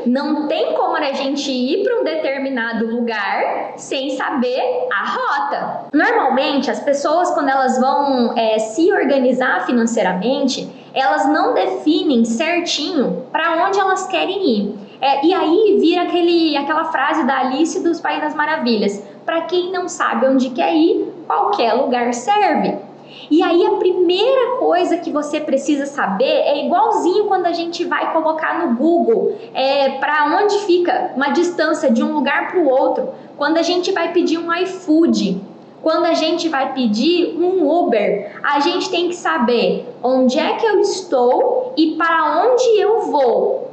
Não tem como a gente ir para um determinado lugar sem saber a rota. Normalmente, as pessoas, quando elas vão se organizar financeiramente, elas não definem certinho para onde elas querem ir. E aí vira aquela frase da Alice dos País das Maravilhas: para quem não sabe onde quer ir, qualquer lugar serve. E aí a primeira coisa que você precisa saber é igualzinho quando a gente vai colocar no Google para onde fica uma distância de um lugar para o outro. Quando a gente vai pedir um iFood, quando a gente vai pedir um Uber, a gente tem que saber onde é que eu estou e para onde eu vou.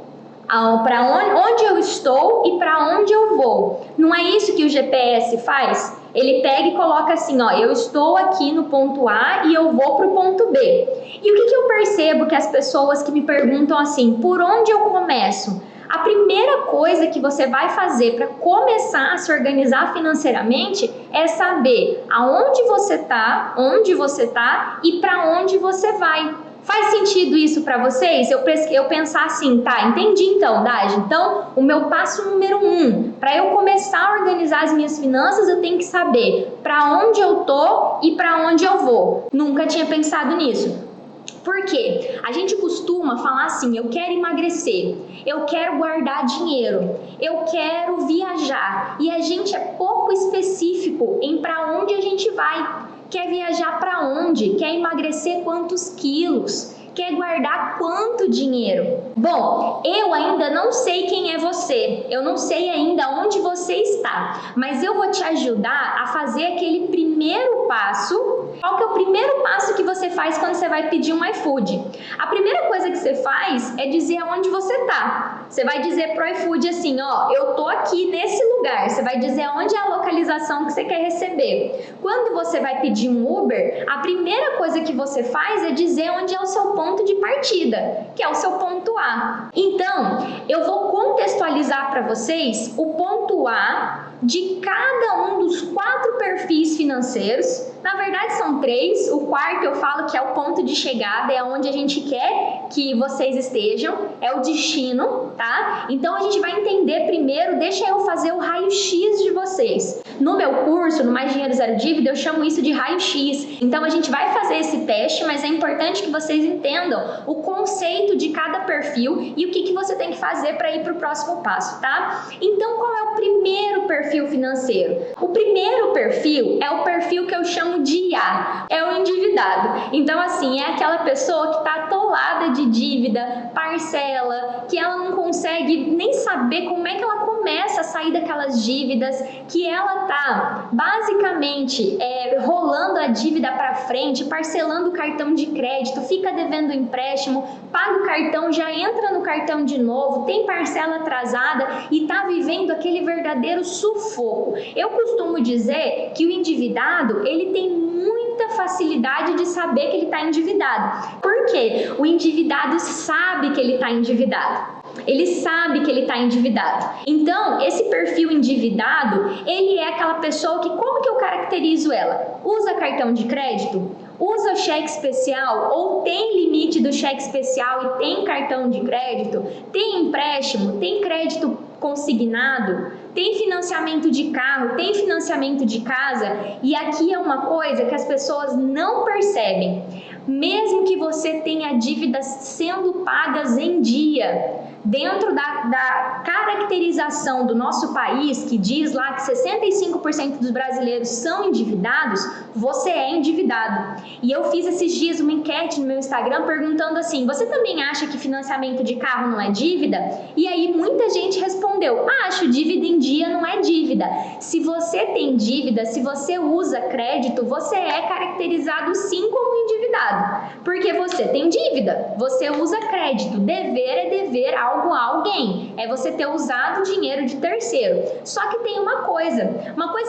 Para onde eu estou e para onde eu vou. Não é isso que o GPS faz? Ele pega e coloca assim, ó, eu estou aqui no ponto A e eu vou para o ponto B. E o que eu percebo que as pessoas que me perguntam assim, por onde eu começo? A primeira coisa que você vai fazer para começar a se organizar financeiramente é saber aonde você tá, onde você tá e para onde você vai. Faz sentido isso para vocês? Eu pensar assim, tá, entendi então, Dagi. Então, o meu passo número 1, para eu começar a organizar as minhas finanças, eu tenho que saber para onde eu tô e para onde eu vou. Nunca tinha pensado nisso. Por quê? A gente costuma falar assim, eu quero emagrecer, eu quero guardar dinheiro, eu quero viajar. E a gente é pouco específico em para onde a gente vai. Quer viajar para onde? Quer emagrecer quantos quilos? Quer guardar quanto dinheiro? Bom, eu ainda não sei quem é você, eu não sei ainda onde você está, mas eu vou te ajudar a fazer aquele primeiro passo. Qual que é o primeiro passo que você faz quando você vai pedir um iFood? A primeira coisa que você faz é dizer aonde você está. Você vai dizer pro iFood assim, ó, eu tô aqui nesse lugar. Você vai dizer onde é a localização que você quer receber. Quando você vai pedir um Uber, a primeira coisa que você faz é dizer onde é o seu ponto de partida, que é o seu ponto A. Então, eu vou contextualizar para vocês o ponto A de cada um dos 4 perfis financeiros. Na verdade são 3, o quarto eu falo que é o ponto de chegada, é onde a gente quer que vocês estejam, é o destino, tá? Então a gente vai entender primeiro, deixa eu fazer o raio-x de vocês. No meu curso, no Mais Dinheiro Zero Dívida, eu chamo isso de raio-x. Então a gente vai fazer esse teste, mas é importante que vocês entendam o conceito de cada perfil e o que você tem que fazer para ir para o próximo passo, tá? Então qual é o primeiro perfil financeiro? O primeiro perfil é o perfil que eu chamo de A, é o endividado. Então assim, é aquela pessoa que está atolada de dívida, parcela, que ela não consegue nem saber como é que ela começa a sair daquelas dívidas, que ela tá basicamente rolando a dívida para frente, parcelando o cartão de crédito, fica devendo empréstimo, paga o cartão, já entra no cartão de novo, tem parcela atrasada e tá vivendo aquele verdadeiro sufoco. Eu costumo dizer que o endividado, ele tem muita facilidade de saber que ele está endividado. Por quê? O endividado sabe que ele está endividado. Ele sabe que ele está endividado. Então, esse perfil endividado, ele é aquela pessoa que, como que eu caracterizo ela? Usa cartão de crédito? Usa o cheque especial ou tem limite do cheque especial e tem cartão de crédito? Tem empréstimo? Tem crédito consignado? Tem financiamento de carro? Tem financiamento de casa? E aqui é uma coisa que as pessoas não percebem. Mesmo que você tenha dívidas sendo pagas em dia, dentro da caracterização do nosso país, que diz lá que 65% dos brasileiros são endividados, você é endividado. E eu fiz esses dias uma enquete no meu Instagram perguntando assim, você também acha que financiamento de carro não é dívida? E aí muita gente respondeu, acho, dívida em dia não é dívida. Se você tem dívida, se você usa crédito, você é caracterizado sim como endividado, porque você tem dívida, você usa crédito, dever é dever algo a alguém, é você ter usado dinheiro de terceiro. Só que tem uma coisa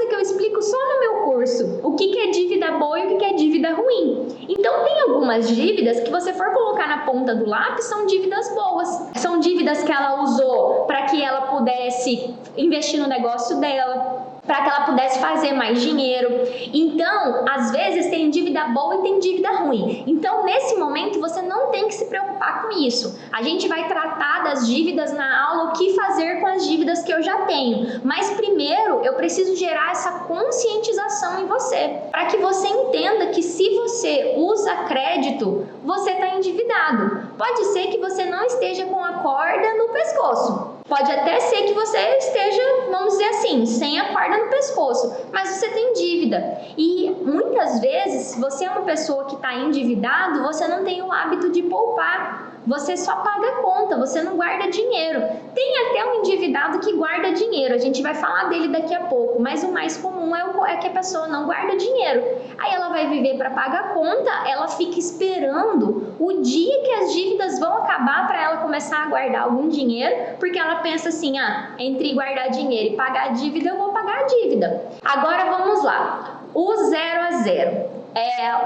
que eu explico só no meu curso, o que é dívida boa e o que é dívida ruim. Então tem algumas dívidas que você for colocar na ponta do lápis, são dívidas boas, são dívidas que ela usou para que ela pudesse investir no negócio dela, para que ela pudesse fazer mais dinheiro. Então, às vezes tem dívida boa e tem dívida ruim. Então, nesse momento, você não tem que se preocupar com isso. A gente vai tratar das dívidas na aula, o que fazer com as dívidas que eu já tenho. Mas primeiro, eu preciso gerar essa conscientização em você, para que você entenda que se você usa crédito, você está endividado. Pode ser que você não esteja com a corda no pescoço. Pode até ser que você esteja, vamos dizer assim, sem a corda no pescoço, mas você tem dívida. E muitas vezes, se você é uma pessoa que está endividado, você não tem o hábito de poupar. Você só paga a conta, você não guarda dinheiro. Tem até um endividado que guarda dinheiro, a gente vai falar dele daqui a pouco, mas o mais comum é que a pessoa não guarda dinheiro. Aí ela vai viver para pagar a conta, ela fica esperando o dia que as dívidas vão acabar para ela começar a guardar algum dinheiro, porque ela pensa assim, entre guardar dinheiro e pagar a dívida, eu vou pagar a dívida. Agora vamos lá, o 0 a 0.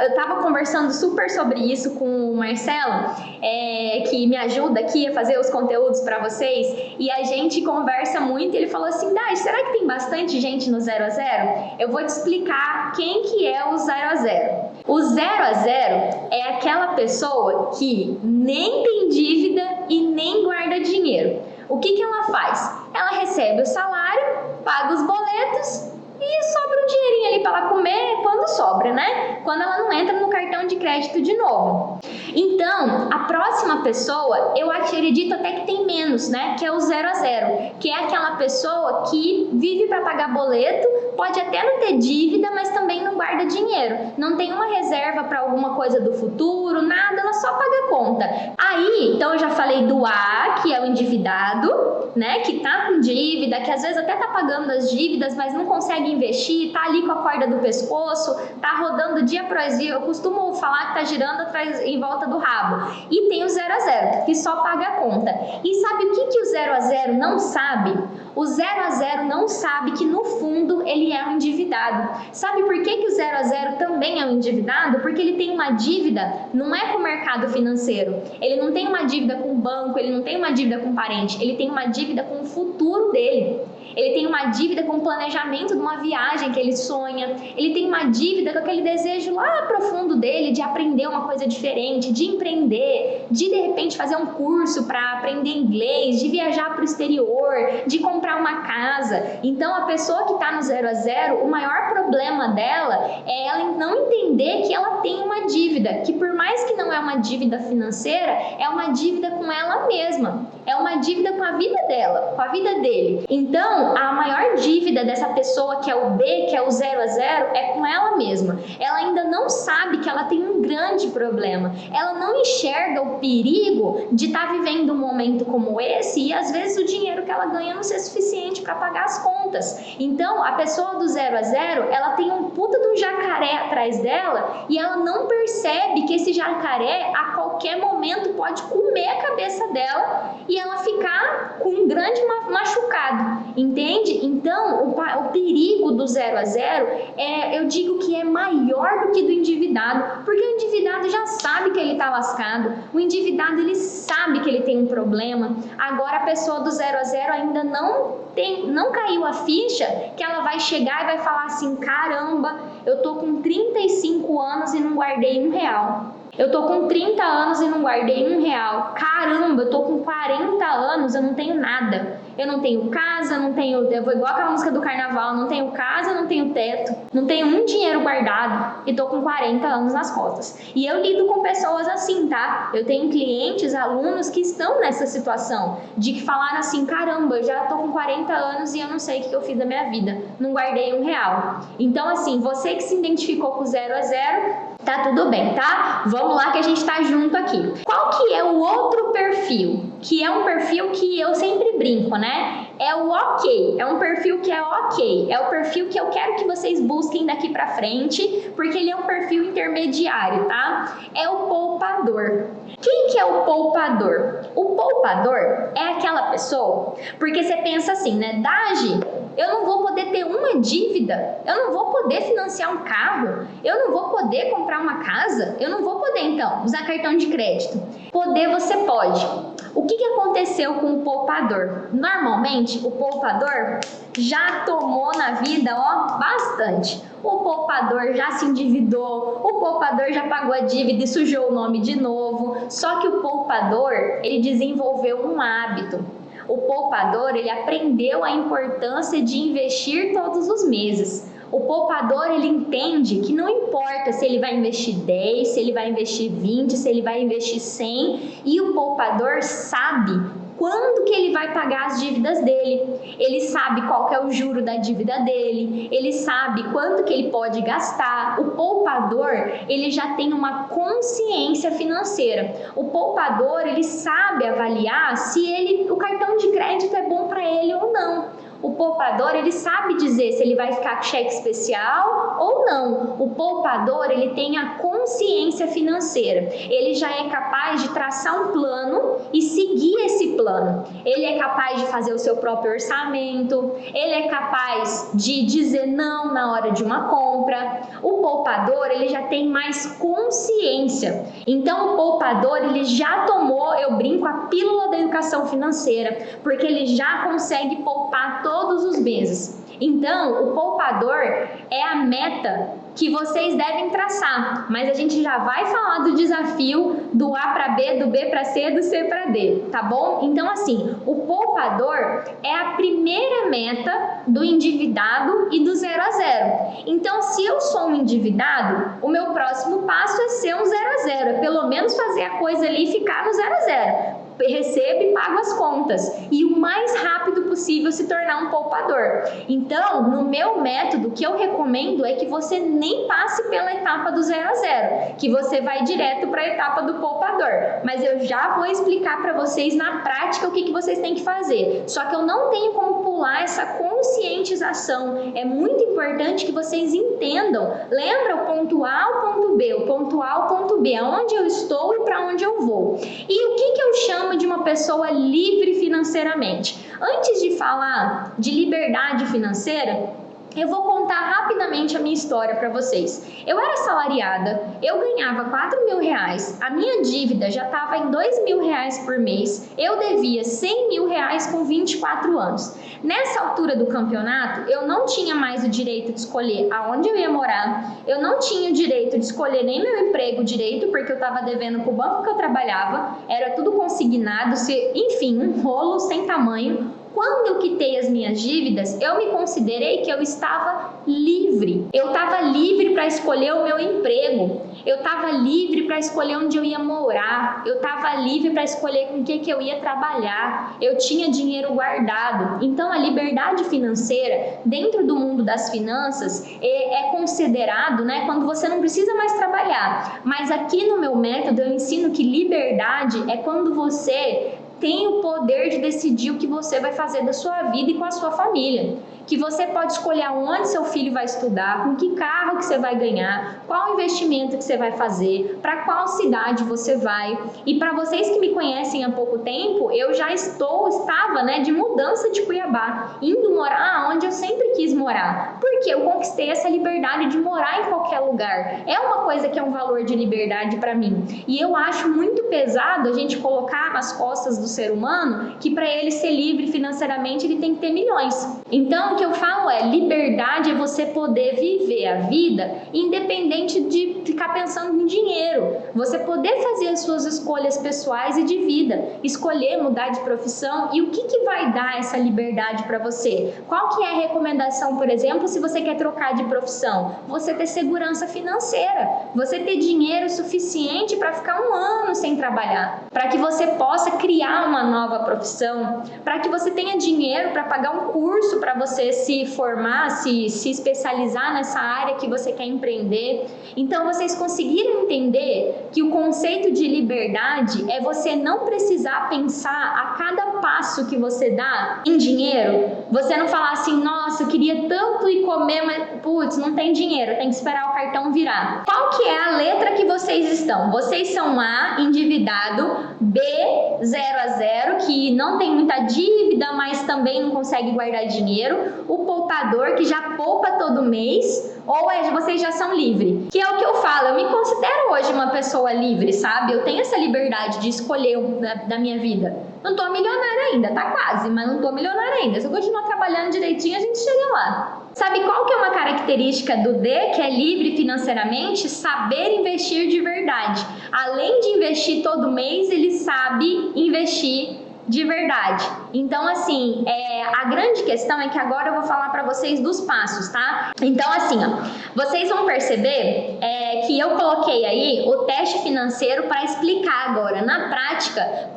Eu estava conversando super sobre isso com o Marcelo, que me ajuda aqui a fazer os conteúdos para vocês, e a gente conversa muito. Ele falou assim, Dai, será que tem bastante gente no 0 a 0? Eu vou te explicar quem que é o 0 a 0. O 0 a 0 é aquela pessoa que nem tem dívida e nem guarda dinheiro. O que ela faz? Ela recebe o salário, paga os boletos e sobra um dinheirinho ali para ela comer quando sobra, né? Quando ela não entra no cartão de crédito de novo. Então, a próxima pessoa, eu acredito até que tem menos, né? Que é o 0 a 0, que é aquela pessoa que vive para pagar boleto, pode até não ter dívida, mas também não guarda dinheiro. Não tem uma reserva para alguma coisa do futuro, nada, ela só paga a conta. Aí, então eu já falei do A, que é o endividado, né? Que tá com dívida, que às vezes até tá pagando as dívidas, mas não consegue investir, tá ali com a corda do pescoço, tá rodando dia após dia. Eu costumo falar que tá girando atrás, em volta do rabo. E tem o 0 a 0, que só paga a conta. E sabe o que o 0 a 0 não sabe? O 0 a 0 não sabe que no fundo ele é um endividado. Sabe por que o 0 a 0 também é um endividado? Porque ele tem uma dívida, não é com o mercado financeiro. Ele não tem uma dívida com o banco, ele não tem uma dívida com o parente, ele tem uma dívida com o futuro dele. Ele tem uma dívida com o planejamento de uma viagem que ele sonha. Ele tem uma dívida com aquele desejo lá profundo dele de aprender uma coisa diferente, de empreender, de repente fazer um curso para aprender inglês, de viajar para o exterior, de comprar uma casa. Então a pessoa que está no 0 a 0, o maior problema dela é ela não entender que ela tem uma dívida, que por mais que não é uma dívida financeira, é uma dívida com ela mesma. É uma dívida com a vida dela, com a vida dele. Então, a maior dívida dessa pessoa que é o B, que é o 0 a 0, é com ela mesma. Ela ainda não sabe que ela tem um grande problema. Ela não enxerga o perigo de estar vivendo um momento como esse e às vezes o dinheiro que ela ganha não ser suficiente para pagar as contas. Então, a pessoa do 0 a 0, ela tem um puta de um jacaré atrás dela e ela não percebe que esse jacaré a qualquer momento pode comer a cabeça dela e ela ficar com um grande machucado. Entende? Então, o perigo do 0 a 0 eu digo que é maior do que do endividado, porque o endividado já sabe que ele está lascado, o endividado ele sabe que ele tem um problema. Agora a pessoa do 0 a 0 ainda não caiu a ficha que ela vai chegar e vai falar assim, caramba, eu tô com 35 anos e não guardei R$1. Eu tô com 30 anos e não guardei R$1. Caramba, eu tô com 40 anos, eu não tenho nada. Eu não tenho casa, eu vou igual aquela música do carnaval, não tenho casa, não tenho teto, não tenho um dinheiro guardado e tô com 40 anos nas costas. E eu lido com pessoas assim, tá? Eu tenho clientes, alunos que estão nessa situação, de que falaram assim, caramba, eu já tô com 40 anos e eu não sei o que eu fiz da minha vida, não guardei R$1. Então assim, você que se identificou com 0 a 0, tá tudo bem, tá? Vamos lá que a gente tá junto aqui. Qual que é o outro perfil? Que é um perfil que eu sempre brinco, né? É o ok, é um perfil que é ok, é o perfil que eu quero que vocês busquem daqui pra frente, porque ele é um perfil intermediário, tá? É o poupador. Quem que é o poupador? O poupador é aquela pessoa, porque você pensa assim, né? Dagi, eu não vou poder ter uma dívida, eu não vou poder financiar um carro, eu não vou poder comprar uma casa, eu não vou poder então usar cartão de crédito. Poder você pode. O que aconteceu com o poupador? Normalmente, o poupador já tomou na vida, bastante. O poupador já se endividou, o poupador já pagou a dívida e sujou o nome de novo. Só que o poupador, ele desenvolveu um hábito. O poupador, ele aprendeu a importância de investir todos os meses. O poupador, ele entende que não importa se ele vai investir 10, se ele vai investir 20, se ele vai investir 100, e o poupador sabe quando que ele vai pagar as dívidas dele. Ele sabe qual que é o juro da dívida dele, ele sabe quanto que ele pode gastar. O poupador, ele já tem uma consciência financeira. O poupador, ele sabe avaliar se o cartão de crédito é bom para ele ou não. O poupador, ele sabe dizer se ele vai ficar com cheque especial ou não. O poupador, ele tem a consciência financeira. Ele já é capaz de traçar um plano e seguir esse plano. Ele é capaz de fazer o seu próprio orçamento. Ele é capaz de dizer não na hora de uma compra. O poupador, ele já tem mais consciência. Então, o poupador, ele já tomou, eu brinco, a pílula da educação financeira, porque ele já consegue poupar todos os meses. Então, o poupador é a meta que vocês devem traçar, mas a gente já vai falar do desafio do A para B, do B para C, do C para D, tá bom? Então, assim, o poupador é a primeira meta do endividado e do 0 a 0. Então, se eu sou um endividado, o meu próximo passo é ser um 0 a 0, é pelo menos fazer a coisa ali ficar no 0 a 0. Recebo e pago as contas e o mais rápido possível se tornar um poupador. Então, no meu método, o que eu recomendo é que você nem passe pela etapa do 0 a 0, que você vai direto para a etapa do poupador. Mas eu já vou explicar para vocês na prática o que vocês têm que fazer. Só que eu não tenho como pular essa conscientização. É muito importante que vocês entendam. Lembra o ponto A ao ponto B, o ponto A ao ponto B, aonde eu estou e para onde eu vou. E o que eu chamo de uma pessoa livre financeiramente? Antes de falar de liberdade financeira, eu vou contar rapidamente a minha história para vocês. Eu era assalariada, eu ganhava R$4.000, a minha dívida já estava em R$2.000 por mês, eu devia R$100.000 com 24 anos. Nessa altura do campeonato, eu não tinha mais o direito de escolher aonde eu ia morar, eu não tinha o direito de escolher nem meu emprego direito, porque eu estava devendo para o banco que eu trabalhava, era tudo consignado, enfim, um rolo sem tamanho. Quando eu quitei as minhas dívidas, eu me considerei que eu estava livre. Eu estava livre para escolher o meu emprego. Eu estava livre para escolher onde eu ia morar. Eu estava livre para escolher com que eu ia trabalhar. Eu tinha dinheiro guardado. Então, a liberdade financeira, dentro do mundo das finanças, é considerado, né, quando você não precisa mais trabalhar. Mas aqui no meu método, eu ensino que liberdade é quando você tem o poder de decidir o que você vai fazer da sua vida e com a sua família. Que você pode escolher onde seu filho vai estudar, com que carro que você vai ganhar, qual investimento que você vai fazer, para qual cidade você vai. E para vocês que me conhecem há pouco tempo, eu já estava, né, de mudança de Cuiabá, indo morar onde eu sempre quis morar. Porque eu conquistei essa liberdade de morar em qualquer lugar. É uma coisa que é um valor de liberdade para mim. E eu acho muito pesado a gente colocar nas costas do ser humano que para ele ser livre financeiramente ele tem que ter milhões. Então, o que eu falo é, liberdade é você poder viver a vida independente de ficar pensando em dinheiro. Você poder fazer as suas escolhas pessoais e de vida, escolher mudar de profissão. E o que vai dar essa liberdade para você? Qual que é a recomendação, por exemplo, se você quer trocar de profissão? Você ter segurança financeira, você ter dinheiro suficiente para ficar 1 ano sem trabalhar, para que você possa criar uma nova profissão, para que você tenha dinheiro para pagar um curso para você se formar, se especializar nessa área que você quer empreender. Então, vocês conseguiram entender que o conceito de liberdade é você não precisar pensar a cada passo que você dá em dinheiro. Você não falar assim, nossa, eu queria tanto ir comer, mas putz, não tem dinheiro, tem que esperar o cartão virar. Qual que é a letra que vocês estão? Vocês são A, endividado, B, 0 a 0, que não tem muita dívida, mas também não consegue guardar dinheiro, o poupador que já poupa todo mês, ou vocês já são livres? Que é o que eu falo, eu me considero hoje uma pessoa livre, sabe? Eu tenho essa liberdade de escolher da minha vida. Não tô milionária ainda, tá quase, mas não tô milionária ainda. Se eu continuar trabalhando direitinho, a gente chega lá. Sabe qual que é uma característica do D, que é livre financeiramente? Saber investir de verdade. Além de investir todo mês, ele sabe investir de verdade. Então, assim, a grande questão é que agora eu vou falar para vocês dos passos, tá? Então, assim, ó, vocês vão perceber que eu coloquei aí o teste financeiro para explicar agora, na prática,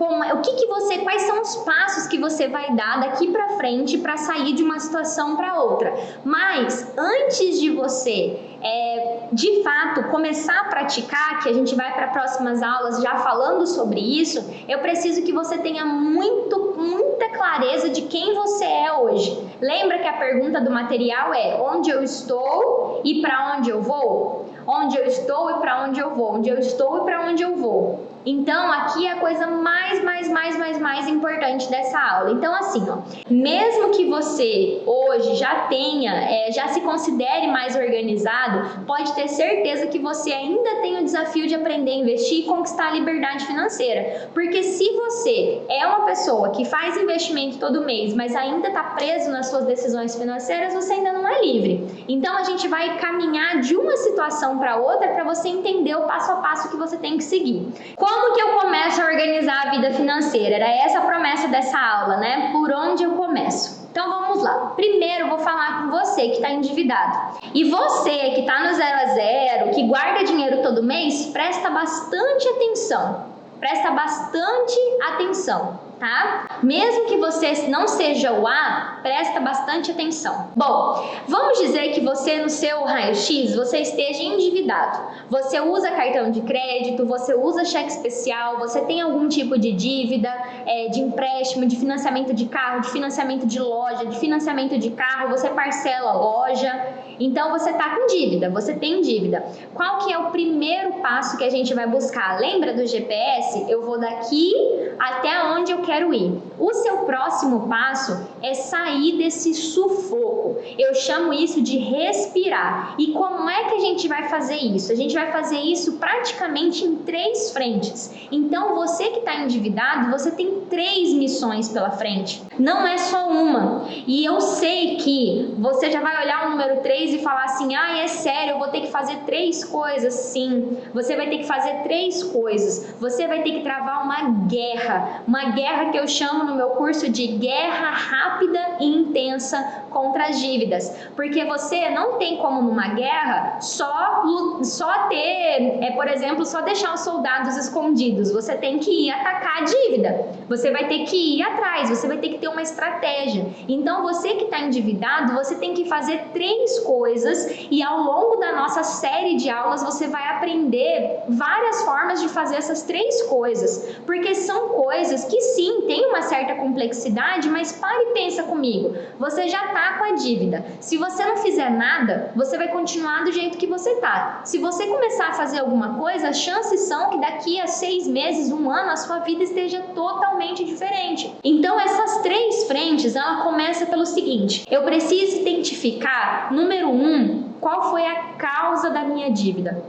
quais são os passos que você vai dar daqui para frente para sair de uma situação para outra. Mas, antes de você de fato começar a praticar, que a gente vai para próximas aulas já falando sobre isso, eu preciso que você tenha muita clareza de quem você é hoje. Lembra que a pergunta do material é: onde eu estou e para onde eu vou? Onde eu estou e para onde eu vou? Onde eu estou e para onde eu vou? Então, aqui é a coisa mais importante dessa aula. Então, assim, ó, mesmo que você hoje já já se considere mais organizado, pode ter certeza que você ainda tem o desafio de aprender a investir e conquistar a liberdade financeira. Porque se você é uma pessoa que faz investimento todo mês, mas ainda está preso nas suas decisões financeiras, você ainda não é livre. Então, a gente vai caminhar de uma situação para outra para você entender o passo a passo que você tem que seguir. Como que eu começo a organizar a vida financeira? Era essa a promessa dessa aula, né? Por onde eu começo? Então vamos lá. Primeiro eu vou falar com você que está endividado. E você que está no 0 a 0, que guarda dinheiro todo mês, presta bastante atenção. Presta bastante atenção, tá? Mesmo que você não seja o A, presta bastante atenção. Bom, vamos dizer que você no seu raio-x, você esteja endividado. Você usa cartão de crédito, você usa cheque especial, você tem algum tipo de dívida, de empréstimo, de financiamento de carro, de financiamento de loja, de financiamento de carro, você parcela a loja. Então você está com dívida, você tem dívida. Qual que é o primeiro passo que a gente vai buscar? Lembra do GPS? Eu vou daqui até onde eu quero ir. O seu próximo passo é sair desse sufoco. Eu chamo isso de respirar. E como é que a gente vai fazer isso? A gente vai fazer isso praticamente em 3 frentes. Então você que está endividado, você tem 3 missões pela frente. Não é só uma. E eu sei que você já vai olhar o número 3 e falar assim: ah, é sério, eu vou ter que fazer 3 coisas. Sim, você vai ter que fazer 3 coisas. Você vai ter que travar uma guerra que eu chamo no meu curso de guerra rápida e intensa contra as dívidas, porque você não tem como numa guerra só ter, por exemplo, só deixar os soldados escondidos. Você tem que ir atacar a dívida, você vai ter que ir atrás, você vai ter que ter uma estratégia. Então você que está endividado, você tem que fazer 3 coisas, e ao longo da nossa série de aulas você vai aprender várias formas de fazer essas 3 coisas, porque são coisas que sim, tem uma certa complexidade, mas pare e pensa comigo. Você já está com a dívida. Se você não fizer nada, você vai continuar do jeito que você está. Se você começar a fazer alguma coisa, as chances são que daqui a 6 meses, 1 ano, a sua vida esteja totalmente diferente. Então essas 3 frentes, ela começa pelo seguinte: eu preciso identificar, número 1, qual foi a causa da minha dívida.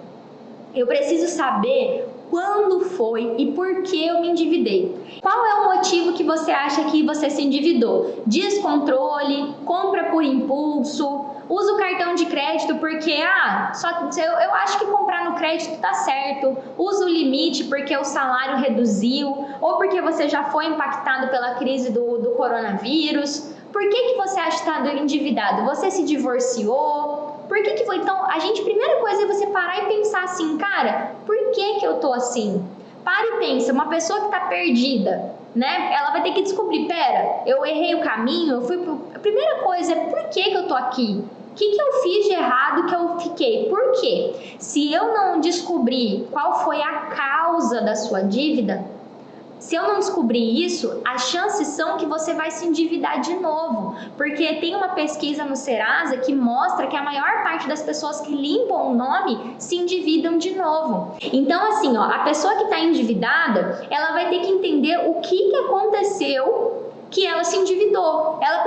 Eu preciso saber quando foi e por que eu me endividei. Qual é o motivo que você acha que você se endividou? Descontrole, compra por impulso, usa o cartão de crédito porque eu acho que comprar no crédito tá certo, usa o limite porque o salário reduziu, ou porque você já foi impactado pela crise do coronavírus. Por que você acha que está endividado? Você se divorciou? Por que foi? Então, primeira coisa é você parar e pensar assim: cara, por que eu tô assim? Para e pensa, uma pessoa que tá perdida, né? Ela vai ter que descobrir: pera, eu errei o caminho, A primeira coisa é: por que eu tô aqui? O que eu fiz de errado que eu fiquei? Por quê? Se eu não descobrir qual foi a causa da sua dívida, se eu não descobrir isso, as chances são que você vai se endividar de novo, porque tem uma pesquisa no Serasa que mostra que a maior parte das pessoas que limpam o nome se endividam de novo. Então, assim, a pessoa que está endividada, ela vai ter que entender o que aconteceu que ela se endividou. Ela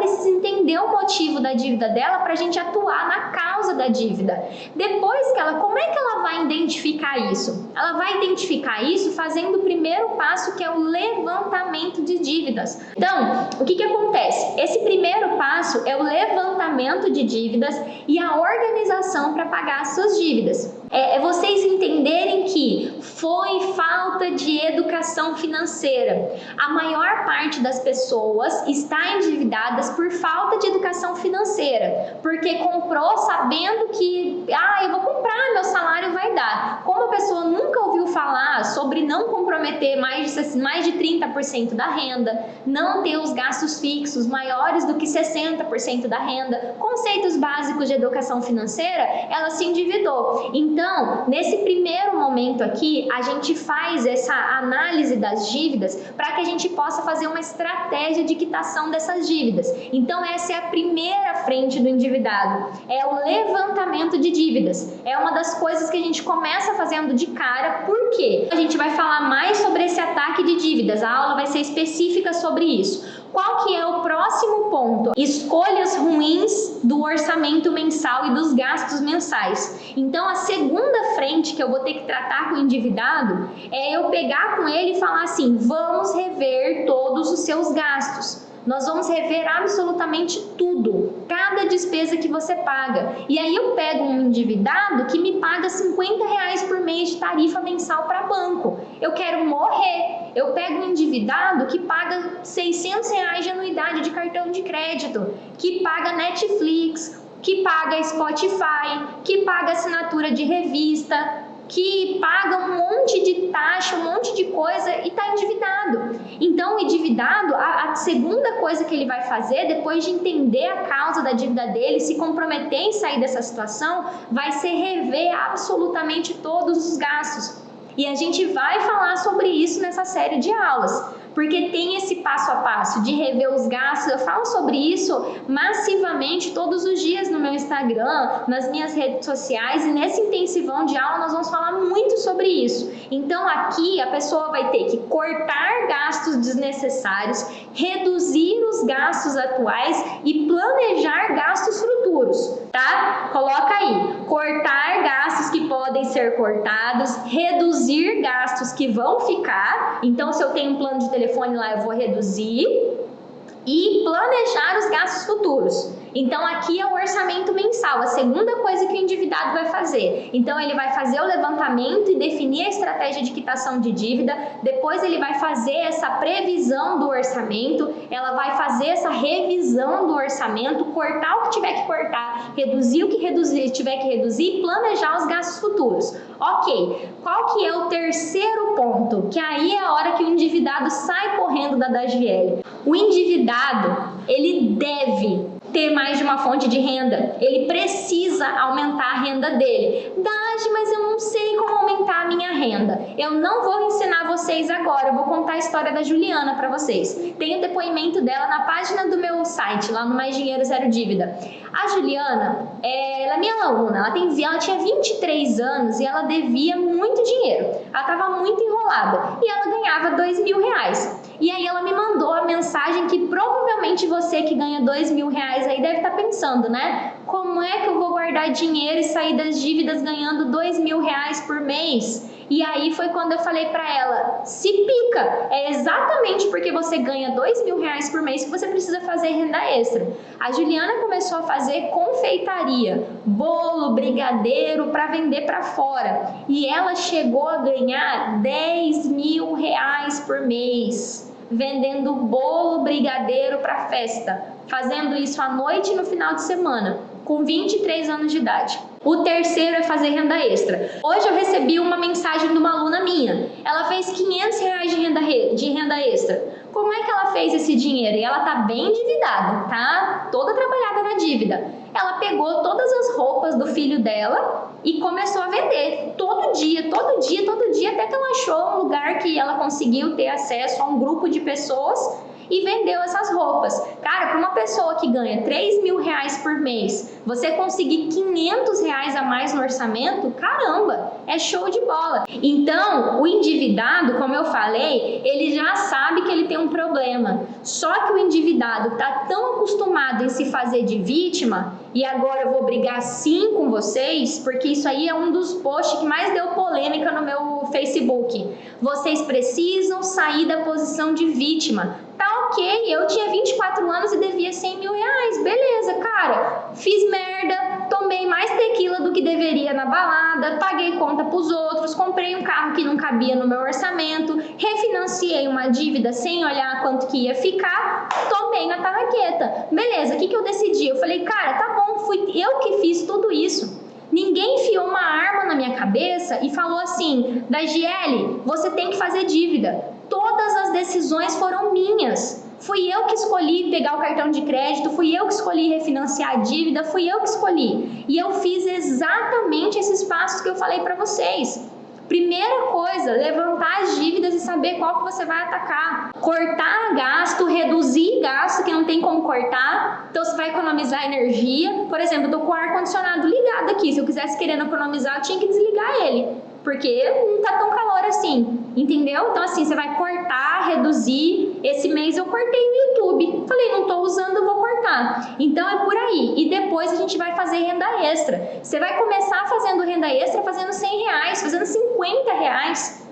entender o motivo da dívida dela para a gente atuar na causa da dívida. Depois que como é que ela vai identificar isso? Ela vai identificar isso fazendo o primeiro passo, que é o levantamento de dívidas. Então, o que acontece? Esse primeiro passo é o levantamento de dívidas e a organização para pagar as suas dívidas. É vocês entenderem que foi falta de educação financeira. A maior parte das pessoas está endividadas por falta de educação financeira, porque comprou sabendo que, eu vou comprar, meu salário vai dar. Como a pessoa nunca ouviu falar sobre não comprometer mais de 30% da renda, não ter os gastos fixos maiores do que 60% da renda, conceitos básicos de educação financeira, ela se endividou. Então, nesse primeiro momento aqui, a gente faz essa análise das dívidas para que a gente possa fazer uma estratégia de quitação dessas dívidas. Então, essa é a primeira frente do endividado, é o levantamento de dívidas. É uma das coisas que a gente começa fazendo de cara, por quê? A gente vai falar mais sobre esse ataque de dívidas, a aula vai ser específica sobre isso. Qual que é o próximo ponto? Escolhas ruins do orçamento mensal e dos gastos mensais. Então, a segunda frente que eu vou ter que tratar com o endividado é eu pegar com ele e falar assim, vamos rever todos os seus gastos. Nós vamos rever absolutamente tudo, cada despesa que você paga. E aí eu pego um endividado que me paga R$50 por mês de tarifa mensal para banco. Eu quero morrer. Eu pego um endividado que paga R$600 de anuidade de cartão de crédito, que paga Netflix, que paga Spotify, que paga assinatura de revista, que paga um monte de taxa, um monte de coisa e está endividado. Então, o endividado, a segunda coisa que ele vai fazer, depois de entender a causa da dívida dele, se comprometer em sair dessa situação, vai ser rever absolutamente todos os gastos. E a gente vai falar sobre isso nessa série de aulas, porque tem esse passo a passo de rever os gastos. Eu falo sobre isso massivamente todos os dias no meu Instagram, nas minhas redes sociais, e nesse intensivão de aula nós vamos falar muito sobre isso. Então aqui a pessoa vai ter que cortar gastos desnecessários, reduzir os gastos atuais e planejar gastos futuros, tá? Coloca aí, cortar gastos que podem ser cortados, reduzir gastos que vão ficar. Então, se eu tenho um plano de telefone lá, eu vou reduzir, e planejar os gastos futuros. Então, aqui é o orçamento mensal, a segunda coisa que o endividado vai fazer. Então, ele vai fazer o levantamento e definir a estratégia de quitação de dívida, depois ele vai fazer essa previsão do orçamento, ela vai fazer essa revisão do orçamento, cortar o que tiver que cortar, reduzir o que tiver que reduzir e planejar os gastos futuros. Ok, qual que é o terceiro ponto? Que aí é a hora que o endividado sai correndo da DAGVL. O endividado, ele deve ter mais de uma fonte de renda, ele precisa aumentar a renda dele. Dage, mas eu não sei como aumentar a minha renda. Eu não vou ensinar vocês agora, eu vou contar a história da Juliana para vocês. Tem o depoimento dela na página do meu site, lá no Mais Dinheiro Zero Dívida. A Juliana, ela é minha aluna, ela tinha 23 anos e ela devia muito dinheiro. Ela estava muito enrolada e ela ganhava R$2.000. E aí ela me mandou a mensagem que provavelmente você que ganha R$2.000 aí deve estar pensando, né? Como é que eu vou guardar dinheiro e sair das dívidas ganhando R$2.000 por mês? E aí foi quando eu falei pra ela, se pica, é exatamente porque você ganha R$2.000 por mês que você precisa fazer renda extra. A Juliana começou a fazer confeitaria, bolo, brigadeiro para vender para fora. E ela chegou a ganhar R$10.000 por mês, vendendo bolo, brigadeiro para festa, fazendo isso à noite e no final de semana, com 23 anos de idade. O terceiro é fazer renda extra. Hoje eu recebi uma mensagem de uma aluna minha. Ela fez R$500 de renda extra. Como é que ela fez esse dinheiro? E ela tá bem endividada, tá? Toda trabalhada na dívida. Ela pegou todas as roupas do filho dela e começou a vender todo dia, até que ela achou um lugar que ela conseguiu ter acesso a um grupo de pessoas e vendeu essas roupas. Cara, para uma pessoa que ganha R$ 3.000 por mês, você conseguir R$ 500 a mais no orçamento, caramba, é show de bola. Então, o endividado, como eu falei, ele já sabe que ele tem um problema. Só que o endividado está tão acostumado em se fazer de vítima, e agora eu vou brigar sim com vocês, porque isso aí é um dos posts que mais deu polêmica no meu Facebook. Vocês precisam sair da posição de vítima. Tá ok, eu tinha 24 anos e devia R$ 100.000. Beleza, cara, fiz merda, tomei mais tequila do que deveria na balada, paguei conta pros outros, comprei um carro que não cabia no meu orçamento, refinanciei uma dívida sem olhar quanto que ia ficar, tomei na tarraqueta. Beleza, o que eu decidi? Eu falei, cara, tá bom, fui eu que fiz tudo isso. Ninguém enfiou uma arma na minha cabeça e falou assim, Dagiele, você tem que fazer dívida. Todas as decisões foram minhas. Fui eu que escolhi pegar o cartão de crédito, fui eu que escolhi refinanciar a dívida, fui eu que escolhi. E eu fiz exatamente esses passos que eu falei para vocês. Primeira coisa, levantar as dívidas e saber qual que você vai atacar. Cortar gasto, reduzir gasto que não tem como cortar. Então você vai economizar energia. Por exemplo, eu tô com o ar-condicionado ligado aqui. Se eu quisesse querendo economizar, eu tinha que desligar ele. Porque não tá tão calor assim. Entendeu? Então assim, você vai cortar, reduzir. Esse mês eu cortei no YouTube. Falei, não tô usando, eu vou cortar. Então é por aí. E depois a gente vai fazer renda extra. Você vai começar fazendo renda extra fazendo R$ 100, fazendo R$ 50,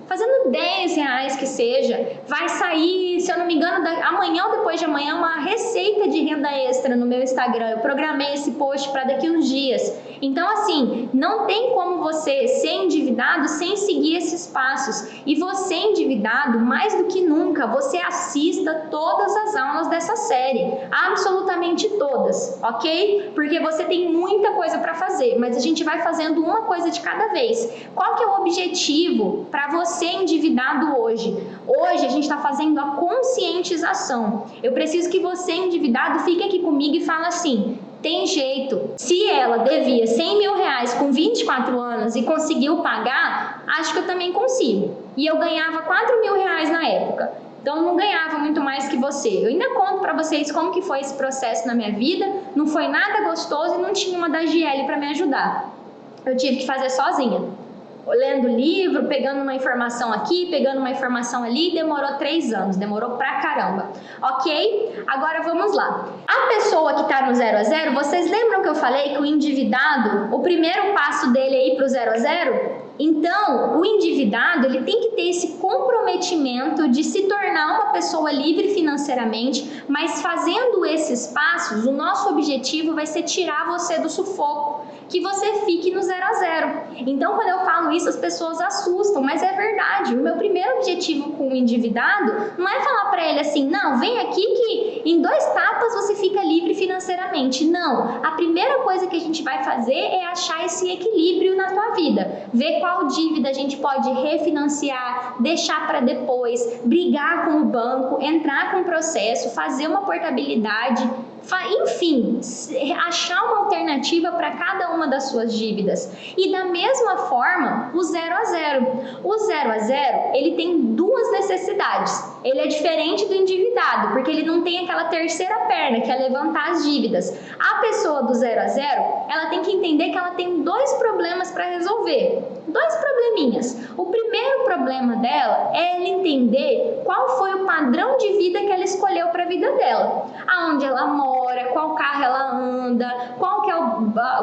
fazendo R$ 10 que seja. Vai sair, se eu não me engano, amanhã ou depois de amanhã, uma receita de renda extra no meu Instagram. Eu programei esse post para daqui uns dias. Então, assim, não tem como você ser endividado sem seguir esses passos. E você endividado, mais do que nunca, você assista todas as aulas dessa série. Absolutamente todas, ok? Porque você tem muita coisa para fazer, mas a gente vai fazendo uma coisa de cada vez. Qual que é o objetivo para você endividado hoje? Hoje a gente está fazendo a conscientização. Eu preciso que você endividado fique aqui comigo e fale assim, tem jeito. Se ela devia R$ 100.000 com 24 anos e conseguiu pagar, acho que eu também consigo. E eu ganhava R$ 4.000 na época. Então eu não ganhava muito mais que você. Eu ainda conto para vocês como que foi esse processo na minha vida. Não foi nada gostoso e não tinha uma Dagiele para me ajudar. Eu tive que fazer sozinha. Lendo livro, pegando uma informação aqui, pegando uma informação ali, demorou 3 anos, demorou pra caramba, ok? Agora vamos lá. A pessoa que tá no 0 a 0, vocês lembram que eu falei que o endividado, o primeiro passo dele é ir pro 0 a 0? Então, o endividado, ele tem que ter esse comprometimento de se tornar uma pessoa livre financeiramente, mas fazendo esses passos, o nosso objetivo vai ser tirar você do sufoco, que você fique no 0 a 0. Então, quando eu falo isso, as pessoas assustam, mas é verdade. O meu primeiro objetivo com o endividado não é falar para ele assim, não, vem aqui que em 2 tapas você fica livre financeiramente. Não, a primeira coisa que a gente vai fazer é achar esse equilíbrio na tua vida, ver qual dívida a gente pode refinanciar, deixar para depois, brigar com o banco, entrar com o processo, fazer uma portabilidade, enfim, achar uma alternativa para cada uma das suas dívidas. E da mesma forma, o 0 a 0. O 0 a 0, ele tem 2 necessidades. Ele é diferente do endividado, porque ele não tem aquela terceira perna, que é levantar as dívidas. A pessoa do 0 a 0, ela tem que entender que ela tem 2 problemas para resolver. 2 probleminhas. O primeiro problema dela é ela entender qual foi o padrão de vida que ela escolheu para a vida dela. Aonde ela mora, qual carro ela anda, qual que é o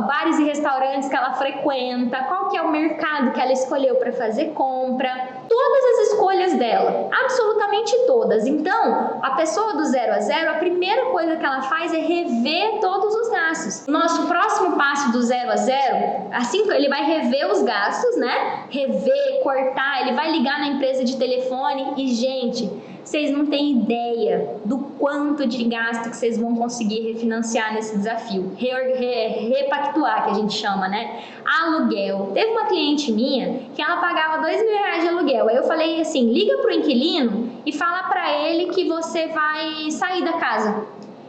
bares e restaurantes que ela frequenta, qual que é o mercado que ela escolheu para fazer compra. Todas as escolhas dela, absolutamente todas. Então, a pessoa do 0 a 0, a primeira coisa que ela faz é rever todos os gastos. Nosso próximo passo do 0 a 0, assim ele vai rever os gastos, né? Rever, cortar, ele vai ligar na empresa de telefone e, gente, vocês não têm ideia do quanto de gasto que vocês vão conseguir refinanciar nesse desafio. Repactuar, que a gente chama, né? Aluguel. Teve uma cliente minha que ela pagava R$ 2.000 de aluguel. Aí eu falei assim, liga pro inquilino e fala pra ele que você vai sair da casa.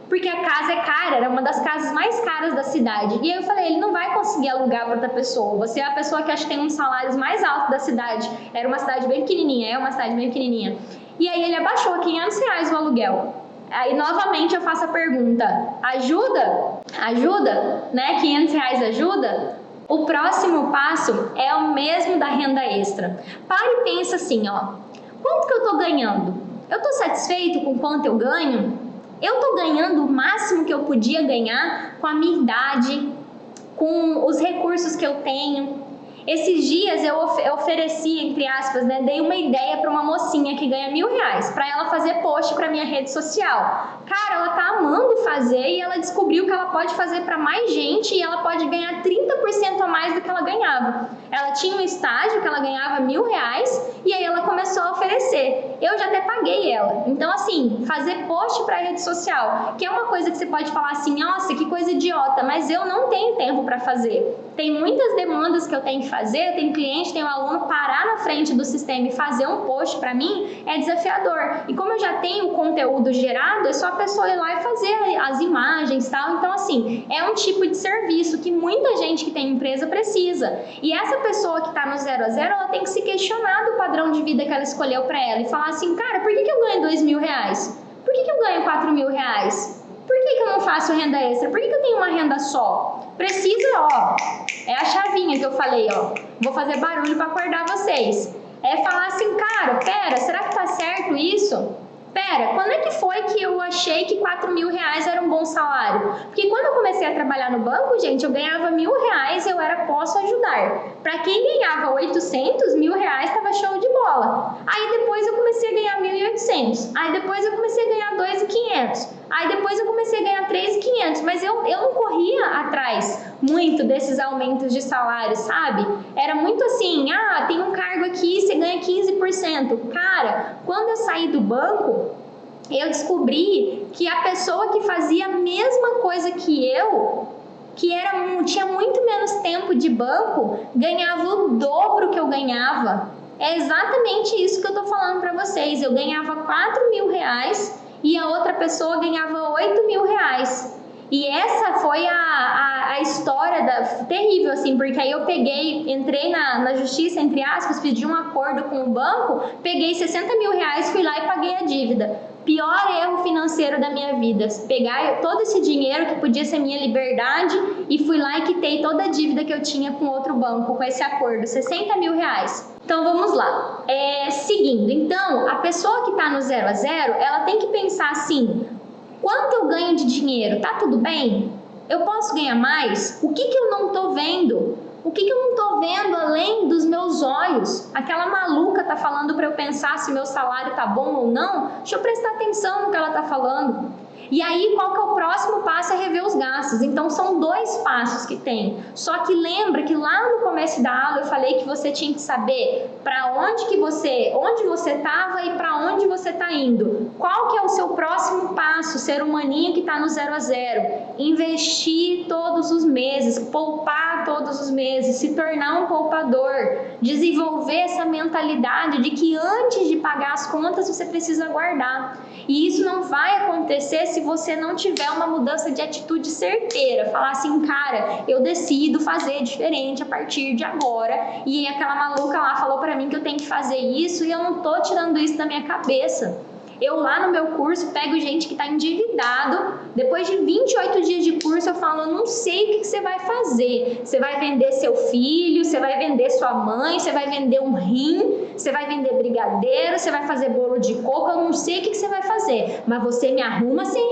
Porque a casa é cara, era uma das casas mais caras da cidade. E aí eu falei, ele não vai conseguir alugar para outra pessoa. Você é a pessoa que acho que tem um dos salários mais altos da cidade. Era uma cidade bem pequenininha, é uma cidade bem pequenininha. E aí ele abaixou R$ 500 o aluguel. Aí novamente eu faço a pergunta: ajuda? Ajuda? Né? R$ 500 ajuda? O próximo passo é o mesmo da renda extra. Para e pensa assim, ó, quanto que eu tô ganhando? Eu tô satisfeito com quanto eu ganho? Eu tô ganhando o máximo que eu podia ganhar com a minha idade, com os recursos que eu tenho? Esses dias eu ofereci, entre aspas, né, dei uma ideia para uma mocinha que ganha R$ 1.000 para ela fazer post para minha rede social. Cara, ela tá amando fazer e ela descobriu que ela pode fazer para mais gente e ela pode ganhar 30% a mais do que ela ganhava. Ela tinha um estágio que ela ganhava R$ 1.000 e aí ela começou a oferecer. Eu já até paguei ela. Então, assim, fazer post para rede social, que é uma coisa que você pode falar assim, nossa, que coisa idiota, mas eu não tenho tempo para fazer. Tem muitas demandas que eu tenho que fazer, tem cliente, tem um aluno parar na frente do sistema e fazer um post para mim é desafiador. E como eu já tenho o conteúdo gerado, é só a pessoa ir lá e fazer as imagens e tal. Então, assim, é um tipo de serviço que muita gente que tem empresa precisa. E essa pessoa que está no 0 a 0, ela tem que se questionar do padrão de vida que ela escolheu para ela e falar assim, cara, por que eu ganho R$ 2.000? Por que eu ganho R$ 4.000? Por que eu não faço renda extra? Por que eu tenho uma renda só? Precisa, ó, é a chavinha que eu falei, ó. Vou fazer barulho para acordar vocês. É falar assim, cara, pera, será que tá certo isso? Pera, quando é que foi que eu achei que R$ 4.000 era um bom salário? Porque quando eu comecei a trabalhar no banco, gente, eu ganhava R$ 1.000 e eu era posso ajudar. Para quem ganhava 800, R$ 1.000 estava show de bola. Aí depois eu comecei a ganhar 1.800. Aí depois eu comecei a ganhar 2.500. Aí depois eu comecei a ganhar 3.500. Mas eu não corria atrás muito desses aumentos de salário, sabe? Era muito assim, tem um cargo aqui, você ganha 15%. Cara, quando eu saí do banco, eu descobri que a pessoa que fazia a mesma coisa que eu, tinha muito menos tempo de banco, ganhava o dobro que eu ganhava. É exatamente isso que eu tô falando para vocês. Eu ganhava R$ 4.000 e a outra pessoa ganhava R$ 8.000. E essa foi a história terrível, assim, porque aí eu entrei na justiça, entre aspas, pedi um acordo com o banco, peguei R$ 60.000, fui lá e paguei a dívida. Pior erro financeiro da minha vida, pegar todo esse dinheiro que podia ser minha liberdade e fui lá e quitei toda a dívida que eu tinha com outro banco, com esse acordo, R$ 60.000. Então vamos lá, seguindo, então a pessoa que está no 0 a 0, ela tem que pensar assim, quanto eu ganho de dinheiro? Tá tudo bem? Eu posso ganhar mais? O que eu não tô vendo? O que eu não tô vendo além dos meus olhos? Aquela maluca tá falando para eu pensar se meu salário tá bom ou não? Deixa eu prestar atenção no que ela tá falando. E aí, qual que é o próximo passo? É rever os gastos. Então, são 2 passos que tem. Só que lembra que lá no começo da aula eu falei que você tinha que saber para onde você estava e para onde você está indo. Qual que é o seu próximo passo? Ser humaninho que está no 0 a 0. Investir todos os meses, poupar todos os meses, se tornar um poupador, desenvolver essa mentalidade de que antes de pagar as contas você precisa guardar. E isso não vai acontecer se você não tiver uma mudança de atitude certeira. Falar assim, cara, eu decido fazer diferente a partir de agora. E aquela maluca lá falou pra mim que eu tenho que fazer isso e eu não tô tirando isso da minha cabeça. Eu lá no meu curso pego gente que está endividado, depois de 28 dias de curso eu falo, eu não sei o que você vai fazer. Você vai vender seu filho, você vai vender sua mãe, você vai vender um rim, você vai vender brigadeiro, você vai fazer bolo de coco, eu não sei o que você vai fazer, mas você me arruma R$ 100.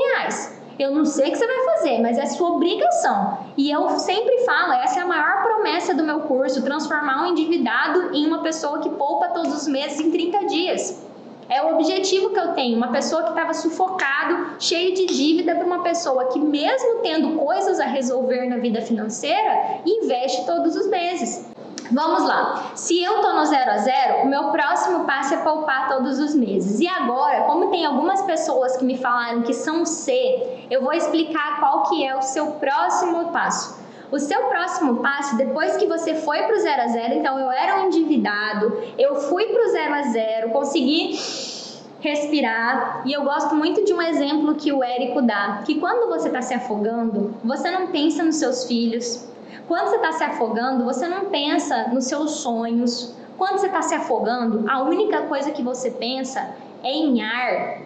Eu não sei o que você vai fazer, mas é sua obrigação. E eu sempre falo, essa é a maior promessa do meu curso, transformar um endividado em uma pessoa que poupa todos os meses em 30 dias. É o objetivo que eu tenho, uma pessoa que estava sufocado, cheio de dívida, para uma pessoa que mesmo tendo coisas a resolver na vida financeira, investe todos os meses. Vamos lá, se eu estou no 0 a 0, o meu próximo passo é poupar todos os meses. E agora, como tem algumas pessoas que me falaram que são C, eu vou explicar qual que é o seu próximo passo. O seu próximo passo, depois que você foi para o 0 a 0, então eu era um endividado, eu fui para o 0 a 0, consegui respirar, e eu gosto muito de um exemplo que o Érico dá, que quando você está se afogando, você não pensa nos seus filhos. Quando você está se afogando, você não pensa nos seus sonhos. Quando você está se afogando, a única coisa que você pensa é em ar.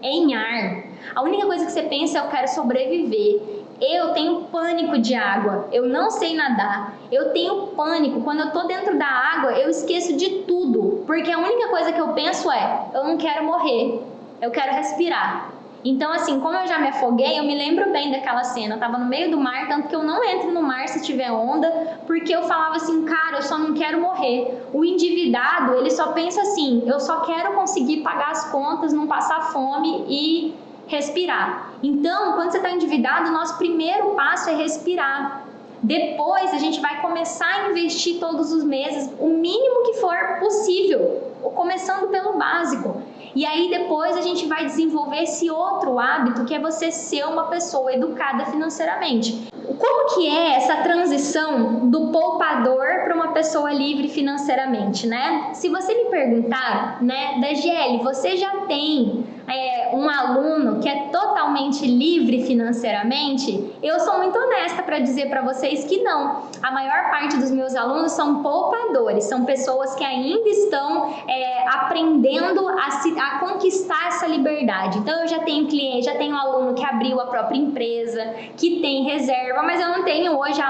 É em ar. A única coisa que você pensa é: eu quero sobreviver. Eu tenho pânico de água, eu não sei nadar, eu tenho pânico, quando eu tô dentro da água eu esqueço de tudo, porque a única coisa que eu penso é: eu não quero morrer, eu quero respirar. Então assim, como eu já me afoguei, eu me lembro bem daquela cena, eu tava no meio do mar, tanto que eu não entro no mar se tiver onda, porque eu falava assim: cara, eu só não quero morrer. O endividado, ele só pensa assim: eu só quero conseguir pagar as contas, não passar fome e respirar. Então, quando você está endividado, o nosso primeiro passo é respirar. Depois, a gente vai começar a investir todos os meses o mínimo que for possível, começando pelo básico. E aí, depois, a gente vai desenvolver esse outro hábito, que é você ser uma pessoa educada financeiramente. Como que é essa transição do poupador para uma pessoa livre financeiramente, né? Se você me perguntar, né, Dagiele, você já tem um aluno que é totalmente livre financeiramente? Eu sou muito honesta para dizer para vocês que não. A maior parte dos meus alunos são poupadores, são pessoas que ainda estão aprendendo a conquistar essa liberdade. Então eu já tenho cliente, já tenho aluno que abriu a própria empresa, que tem reserva, mas eu não tenho hoje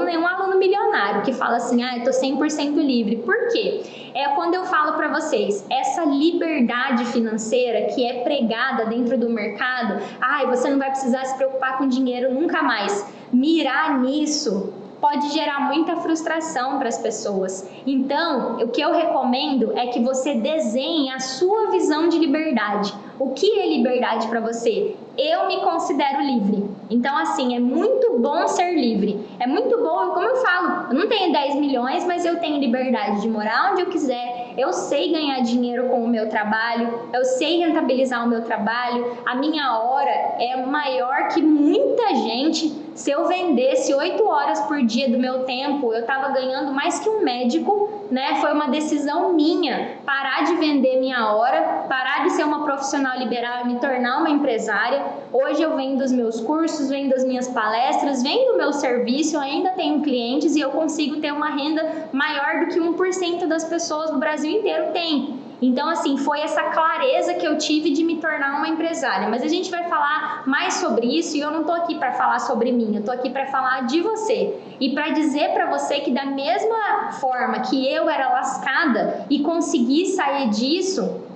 nenhum aluno milionário que fala assim: eu tô 100% livre. Por quê? É quando eu falo para vocês, essa liberdade financeira que é pregada dentro do mercado: você não vai precisar se preocupar com dinheiro nunca mais. Mirar nisso pode gerar muita frustração para as pessoas. Então, o que eu recomendo é que você desenhe a sua visão de liberdade. O que é liberdade para você? Eu me considero livre. Então, assim, é muito bom ser livre. É muito bom, como eu falo, eu não tenho 10 milhões, mas eu tenho liberdade de morar onde eu quiser. Eu sei ganhar dinheiro com o meu trabalho, eu sei rentabilizar o meu trabalho. A minha hora é maior que muita gente. Se eu vendesse 8 horas por dia do meu tempo, eu estava ganhando mais que um médico, né? Foi uma decisão minha parar de vender minha hora, parar de ser uma profissional liberal e me tornar uma empresária. Hoje eu vendo os meus cursos, vendo as minhas palestras, vendo o meu serviço, eu ainda tenho clientes e eu consigo ter uma renda maior do que 1% das pessoas do Brasil inteiro tem. Então, assim, foi essa clareza que eu tive de me tornar uma empresária. Mas a gente vai falar mais sobre isso, e eu não tô aqui para falar sobre mim, eu tô aqui para falar de você. E para dizer para você que da mesma forma que eu era lascada e consegui sair disso,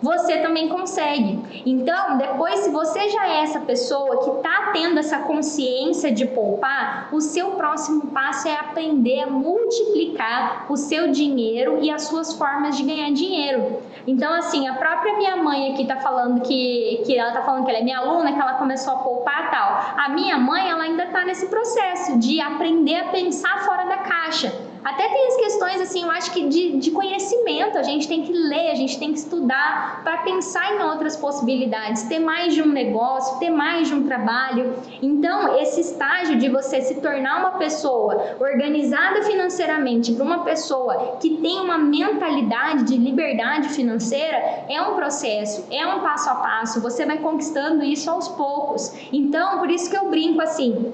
você também consegue. Então, depois, se você já é essa pessoa que está tendo essa consciência de poupar, o seu próximo passo é aprender a multiplicar o seu dinheiro e as suas formas de ganhar dinheiro. Então, assim, a própria minha mãe aqui tá falando que ela tá falando que ela é minha aluna, que ela começou a poupar e tal. A minha mãe, ela ainda tá nesse processo de aprender a pensar fora da caixa. Até tem as questões, assim, eu acho que de conhecimento, a gente tem que ler, a gente tem que estudar para pensar em outras possibilidades, ter mais de um negócio, ter mais de um trabalho. Então, esse estágio de você se tornar uma pessoa organizada financeiramente para uma pessoa que tem uma mentalidade de liberdade financeira é um processo, é um passo a passo, você vai conquistando isso aos poucos. Então, por isso que eu brinco assim: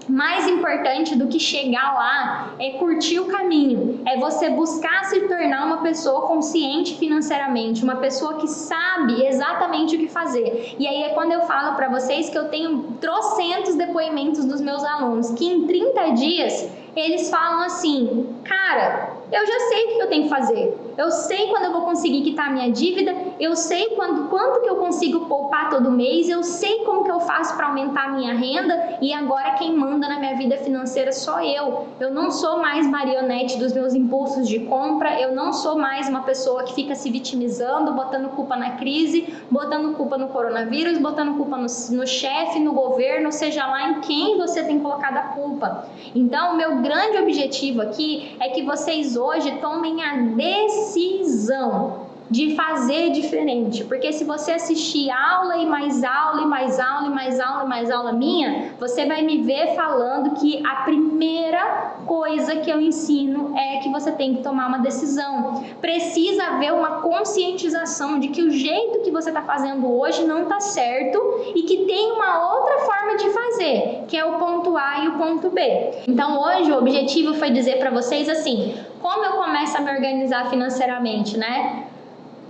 mais importante do que chegar lá é curtir o caminho, é você buscar se tornar uma pessoa consciente financeiramente, uma pessoa que sabe exatamente o que fazer. E aí é quando eu falo para vocês que eu tenho trocentos depoimentos dos meus alunos, que em 30 dias eles falam assim: cara, eu já sei o que eu tenho que fazer, eu sei quando eu vou conseguir quitar minha dívida, eu sei quanto que eu consigo poupar todo mês, eu sei como que eu faço para aumentar a minha renda, e agora quem manda na minha vida financeira sou eu. Eu não sou mais marionete dos meus impulsos de compra, eu não sou mais uma pessoa que fica se vitimizando, botando culpa na crise, botando culpa no coronavírus, botando culpa no chefe, no governo, seja lá em quem você tem colocado a culpa. Então, o meu grande objetivo aqui é que vocês hoje tomem a decisão de fazer diferente, porque se você assistir aula e mais aula e mais aula e mais aula e mais aula minha, você vai me ver falando que a primeira coisa que eu ensino é que você tem que tomar uma decisão. Precisa haver uma conscientização de que o jeito que você está fazendo hoje não está certo e que tem uma outra forma de fazer, que é o ponto A e o ponto B. Então hoje o objetivo foi dizer para vocês assim: como eu começo a me organizar financeiramente, né?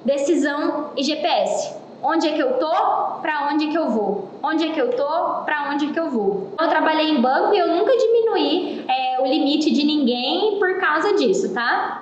Decisão e GPS. onde é que eu tô, para onde é que eu vou, onde é que eu tô, para onde é que eu vou. Eu trabalhei em banco e eu nunca diminuí o limite de ninguém por causa disso, tá?